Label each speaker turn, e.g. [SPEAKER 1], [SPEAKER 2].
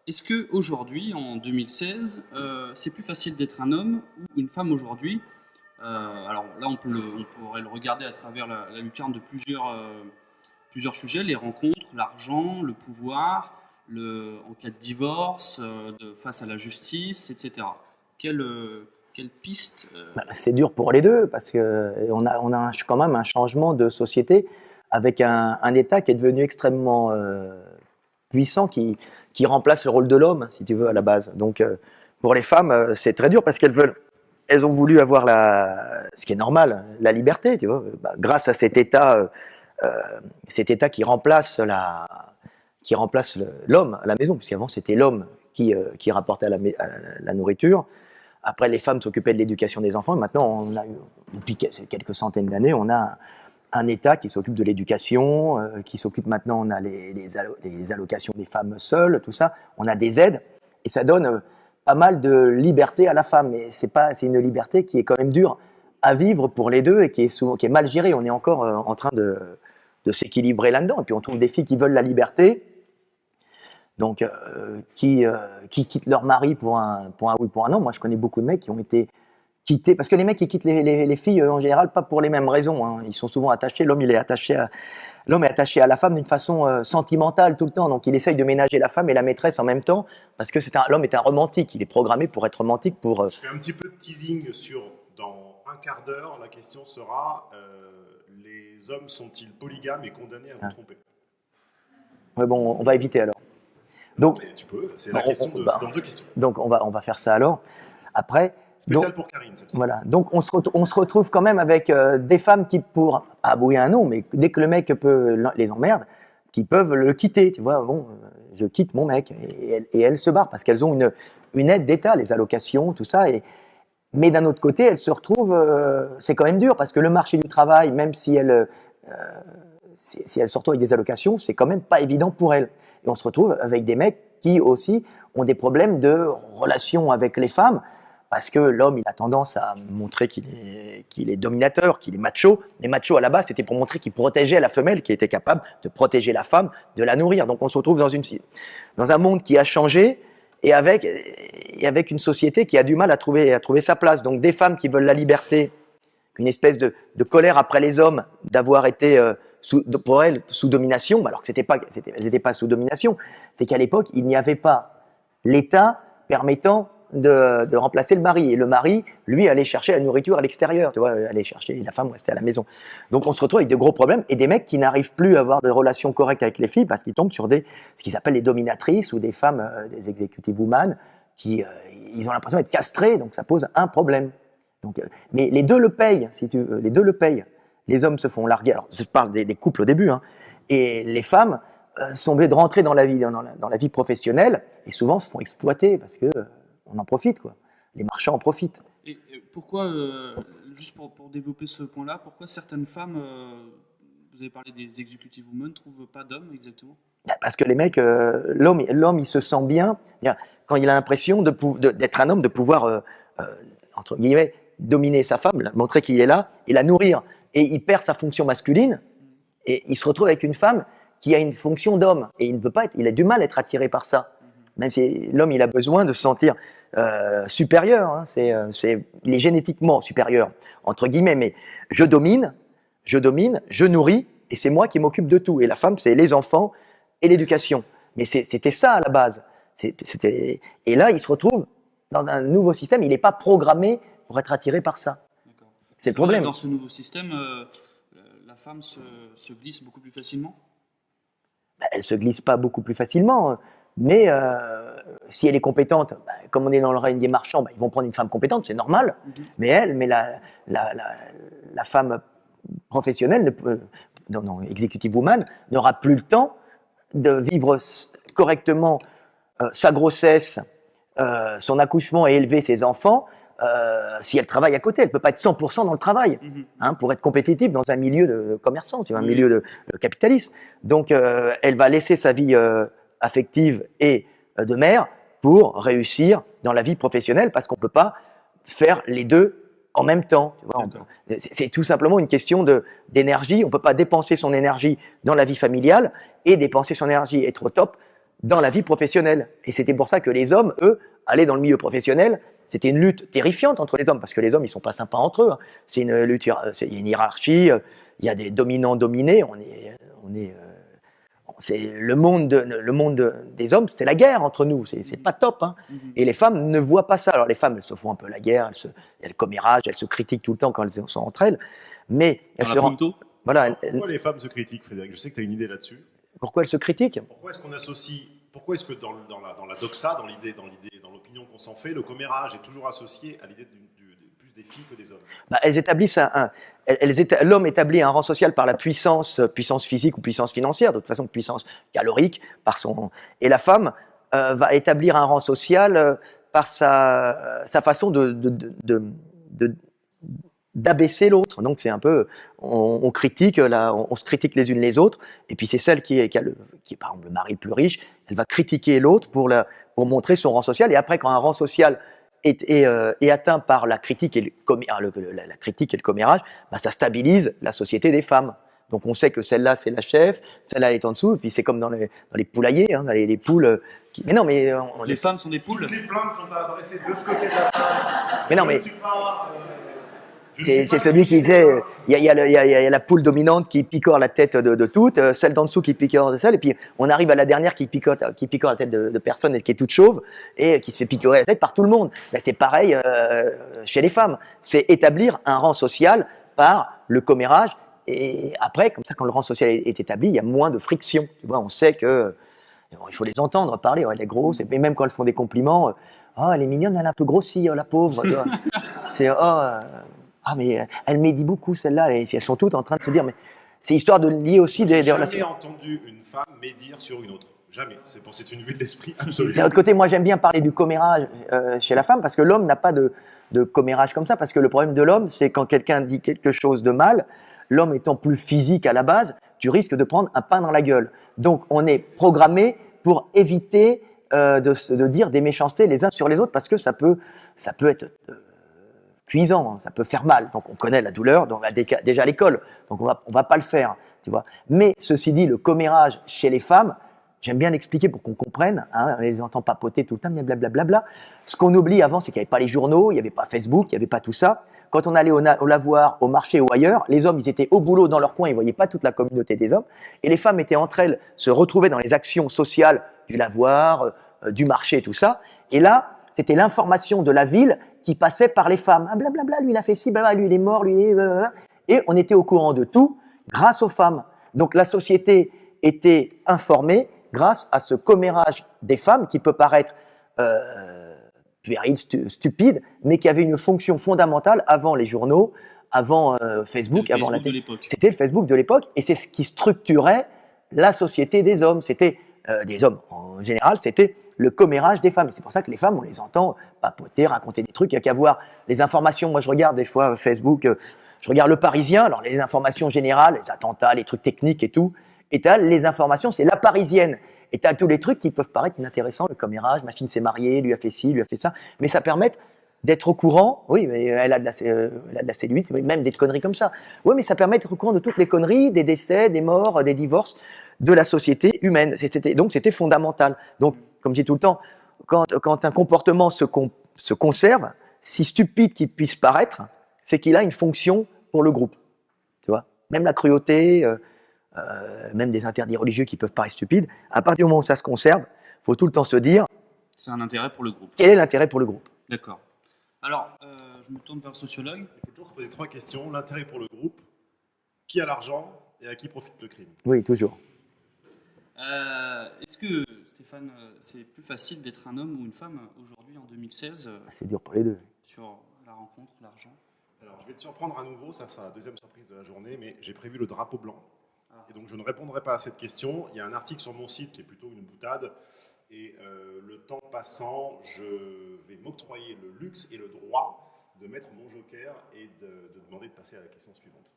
[SPEAKER 1] est-ce que aujourd'hui, en 2016, c'est plus facile d'être un homme ou une femme aujourd'hui? Alors là, on pourrait le regarder à travers la lucarne de plusieurs sujets, les rencontres, l'argent, le pouvoir, en cas de divorce, face à la justice, etc. Quelle piste
[SPEAKER 2] Bah, c'est dur pour les deux parce que on a quand même un changement de société avec un État qui est devenu extrêmement puissant, qui remplace le rôle de l'homme, si tu veux, à la base. Donc, pour les femmes, c'est très dur parce elles ont voulu avoir ce qui est normal, la liberté, tu vois, bah, grâce à cet État qui remplace l'homme à la maison, puisqu'avant c'était l'homme qui rapportait à la nourriture. Après, les femmes s'occupaient de l'éducation des enfants. Et maintenant, depuis quelques centaines d'années, on a un État qui s'occupe de l'éducation, qui s'occupe maintenant, on a les allocations des femmes seules, tout ça. On a des aides. Et ça donne pas mal de liberté à la femme. Mais c'est une liberté qui est quand même dure à vivre pour les deux et qui est mal gérée. On est encore en train de s'équilibrer là-dedans. Et puis, on trouve des filles qui veulent la liberté, donc qui quittent leur mari pour un oui, pour un non. Moi, je connais beaucoup de mecs qui ont été quittés, parce que les mecs, ils quittent les filles en général pas pour les mêmes raisons, hein. Ils sont souvent attachés. L'homme est attaché à la femme d'une façon sentimentale tout le temps. Donc, il essaye de ménager la femme et la maîtresse en même temps, parce que l'homme est un romantique. Il est programmé pour être romantique.
[SPEAKER 3] Je fais un petit peu de teasing sur dans un quart d'heure. La question sera les hommes sont-ils polygames et condamnés à vous tromper?
[SPEAKER 2] Ouais, bon, on va éviter alors.
[SPEAKER 3] Non,
[SPEAKER 2] Donc,
[SPEAKER 3] mais tu peux. C'est la question c'est dans deux questions.
[SPEAKER 2] Donc, on va faire ça alors. Après.
[SPEAKER 3] Spécial pour Karine, celle-ci.
[SPEAKER 2] Voilà. Donc, on se retrouve quand même avec des femmes qui, pour avouer un non, mais dès que le mec les emmerde, qui peuvent le quitter. Tu vois, bon, je quitte mon mec. Et elles se barrent parce qu'elles ont une aide d'État, les allocations, tout ça. Mais d'un autre côté, elles se retrouvent. C'est quand même dur parce que le marché du travail, même si elles se retrouvent avec des allocations, c'est quand même pas évident pour elles. Et on se retrouve avec des mecs qui aussi ont des problèmes de relation avec les femmes. Parce que l'homme, il a tendance à montrer qu'il est dominateur, qu'il est macho. Mais macho, à la base, c'était pour montrer qu'il protégeait la femelle, qui était capable de protéger la femme, de la nourrir. Donc on se retrouve dans un monde qui a changé et avec une société qui a du mal à trouver sa place. Donc des femmes qui veulent la liberté, une espèce de colère après les hommes d'avoir été pour elles sous domination, alors que elles n'étaient pas sous domination. C'est qu'à l'époque, il n'y avait pas l'État permettant de remplacer le mari. Et le mari, lui, allait chercher la nourriture à l'extérieur, tu vois, allait chercher, la femme restait à la maison. Donc on se retrouve avec de gros problèmes et des mecs qui n'arrivent plus à avoir de relations correctes avec les filles parce qu'ils tombent sur ce qu'ils appellent les dominatrices ou des femmes, des executive women, ils ont l'impression d'être castrés, donc ça pose un problème. Donc, mais les deux le payent, si tu veux, les deux le payent. Les hommes se font larguer, alors je parle des couples au début, hein, et les femmes sont obligées de rentrer dans la vie professionnelle et souvent se font exploiter parce que on en profite, quoi. Les marchands en profitent.
[SPEAKER 1] Et pourquoi, juste pour développer ce point-là, pourquoi certaines femmes, vous avez parlé des executive women, ne trouvent pas d'hommes exactement?
[SPEAKER 2] Parce que les mecs, l'homme, il se sent bien quand il a l'impression d'être un homme, de pouvoir, entre guillemets, dominer sa femme, montrer qu'il est là et la nourrir. Et il perd sa fonction masculine et il se retrouve avec une femme qui a une fonction d'homme. Et il ne peut pas il a du mal à être attiré par ça. Même si l'homme, il a besoin de se sentir supérieur, hein, il est génétiquement supérieur, entre guillemets, mais je domine, je nourris, et c'est moi qui m'occupe de tout. Et la femme, c'est les enfants et l'éducation. Mais c'était ça à la base. Et là, il se retrouve dans un nouveau système, il n'est pas programmé pour être attiré par ça. C'est le problème.
[SPEAKER 1] Dans ce nouveau système, la femme se glisse beaucoup plus facilement?
[SPEAKER 2] Elle ne se glisse pas beaucoup plus facilement. Mais si elle est compétente, comme on est dans le règne des marchands, ils vont prendre une femme compétente, c'est normal. Mais la femme professionnelle, executive woman, n'aura plus le temps de vivre correctement sa grossesse, son accouchement et élever ses enfants si elle travaille à côté. Elle ne peut pas être 100% dans le travail pour être compétitive dans un milieu de commerçant, tu vois, un milieu de capitalisme. Donc, elle va laisser sa vie affective et de mère pour réussir dans la vie professionnelle parce qu'on ne peut pas faire les deux en même temps. Tu vois, c'est tout simplement une question d'énergie. On ne peut pas dépenser son énergie dans la vie familiale et dépenser son énergie, être au top dans la vie professionnelle. Et c'était pour ça que les hommes, eux, allaient dans le milieu professionnel. C'était une lutte terrifiante entre les hommes, parce que les hommes, ils sont pas sympas entre eux, hein. C'est une lutte, il y a une hiérarchie, il y a des dominants dominés. C'est le monde, des hommes, c'est la guerre entre nous. C'est pas top, hein. Et les femmes ne voient pas ça. Alors les femmes, elles se font un peu la guerre, elles comméragent, elles se critiquent tout le temps quand elles sont entre elles. Mais elles
[SPEAKER 1] Dans
[SPEAKER 2] se
[SPEAKER 1] la
[SPEAKER 2] rendent.
[SPEAKER 1] Punto.
[SPEAKER 2] Voilà.
[SPEAKER 3] Pourquoi les femmes se critiquent, Frédéric? Je sais que tu as une idée là-dessus.
[SPEAKER 2] Pourquoi elles se critiquent?
[SPEAKER 3] Pourquoi est-ce qu'on associe, pourquoi est-ce que dans la doxa, dans l'opinion qu'on s'en fait, le commérage est toujours associé à l'idée plus des filles que des hommes?
[SPEAKER 2] Bah, elles établissent l'homme établit un rang social par la puissance physique ou puissance financière, de toute façon puissance calorique, et la femme va établir un rang social par sa façon d'abaisser l'autre. Donc c'est un peu, on critique, on se critique les unes les autres, et puis c'est celle qui est par exemple le mari le plus riche, elle va critiquer l'autre pour montrer son rang social, et après quand un rang social est atteint par la critique et la critique et le commérage, bah, ça stabilise la société des femmes. Donc on sait que celle-là c'est la chef, celle-là est en dessous, et puis c'est comme dans les poulaillers, hein, les poules qui... Mais non, mais
[SPEAKER 1] Les femmes sont des poules.
[SPEAKER 3] Toutes les plaintes sont adressées de ce côté de la salle.
[SPEAKER 2] Mais non, mais c'est celui qui disait, il y a la poule dominante qui picore la tête de toutes, celle d'en dessous qui picore de celle, et puis on arrive à la dernière qui picore la tête de personne et qui est toute chauve et qui se fait picorer la tête par tout le monde. Ben, c'est pareil chez les femmes. C'est établir un rang social par le commérage, et après, comme ça, quand le rang social est établi, il y a moins de friction. Tu vois, on sait que bon, il faut les entendre parler, ouais, elle est grosse, et même quand elles font des compliments, oh, elle est mignonne, elle a un peu grossi, oh, la pauvre. Tu vois. C'est ah, mais elle médit beaucoup, celle-là. Elles sont toutes en train de se dire, mais c'est histoire de lier aussi des relations.
[SPEAKER 3] J'ai jamais entendu une femme médire sur une autre. Jamais. C'est une vue de l'esprit absolue.
[SPEAKER 2] D'un autre côté, moi, j'aime bien parler du commérage chez la femme, parce que l'homme n'a pas de commérage comme ça, parce que le problème de l'homme, c'est quand quelqu'un dit quelque chose de mal, l'homme étant plus physique à la base, tu risques de prendre un pain dans la gueule. Donc, on est programmé pour éviter de dire des méchancetés les uns sur les autres, parce que ça peut être cuisant, hein, ça peut faire mal. Donc on connaît la douleur, donc déjà à l'école, donc on va pas le faire, tu vois. Mais ceci dit, le commérage chez les femmes, j'aime bien l'expliquer pour qu'on comprenne, hein, on les entend papoter tout le temps, blablabla. Ce qu'on oublie avant, c'est qu'il n'y avait pas les journaux, il n'y avait pas Facebook, il n'y avait pas tout ça. Quand on allait au lavoir, au marché ou ailleurs, les hommes, ils étaient au boulot dans leur coin, ils voyaient pas toute la communauté des hommes, et les femmes étaient entre elles, se retrouvaient dans les actions sociales du lavoir, du marché, tout ça. Et là, c'était l'information de la ville qui passait par les femmes. Ah, blablabla, lui il a fait ci, blablabla, lui il est mort, lui il est... Blablabla. Et on était au courant de tout grâce aux femmes. Donc la société était informée grâce à ce commérage des femmes qui peut paraître puéril, stupide, mais qui avait une fonction fondamentale avant les journaux, avant Facebook, avant la télé. C'était le Facebook de l'époque, et c'est ce qui structurait la société des hommes. C'était des hommes en général, c'était le commérage des femmes. Et c'est pour ça que les femmes, on les entend papoter, raconter des trucs. Il n'y a qu'à voir les informations. Moi, je regarde des fois Facebook, je regarde Le Parisien, alors les informations générales, les attentats, les trucs techniques et tout. Et tu as les informations, c'est La Parisienne. Et tu as tous les trucs qui peuvent paraître inintéressants, le commérage, machine s'est mariée, lui a fait ci, lui a fait ça. Mais ça permet d'être au courant. Oui, mais elle a de la cellulite, même des conneries comme ça. Oui, mais ça permet d'être au courant de toutes les conneries, des décès, des morts, des divorces de la société humaine. Donc c'était fondamental. Donc, comme je dis tout le temps, quand un comportement se conserve, si stupide qu'il puisse paraître, c'est qu'il a une fonction pour le groupe. Tu vois, même la cruauté, même des interdits religieux qui peuvent paraître stupides, à partir du moment où ça se conserve, il faut tout le temps se dire...
[SPEAKER 1] C'est un intérêt pour le groupe.
[SPEAKER 2] Quel est l'intérêt pour le groupe?
[SPEAKER 1] D'accord. Alors, je me tourne vers le sociologue.
[SPEAKER 3] Il faut toujours se poser 3 questions. L'intérêt pour le groupe, qui a l'argent et à qui profite le crime?
[SPEAKER 2] Oui, toujours.
[SPEAKER 1] Est-ce que, Stéphane, c'est plus facile d'être un homme ou une femme aujourd'hui en 2016
[SPEAKER 2] C'est dur pour les deux.
[SPEAKER 1] sur la rencontre, l'argent?
[SPEAKER 3] Alors, je vais te surprendre à nouveau, ça sera la deuxième surprise de la journée, mais j'ai prévu le drapeau blanc. Et donc, je ne répondrai pas à cette question. Il y a un article sur mon site qui est plutôt une boutade. Et le temps passant, je vais m'octroyer le luxe et le droit de mettre mon joker et de demander de passer à la question suivante.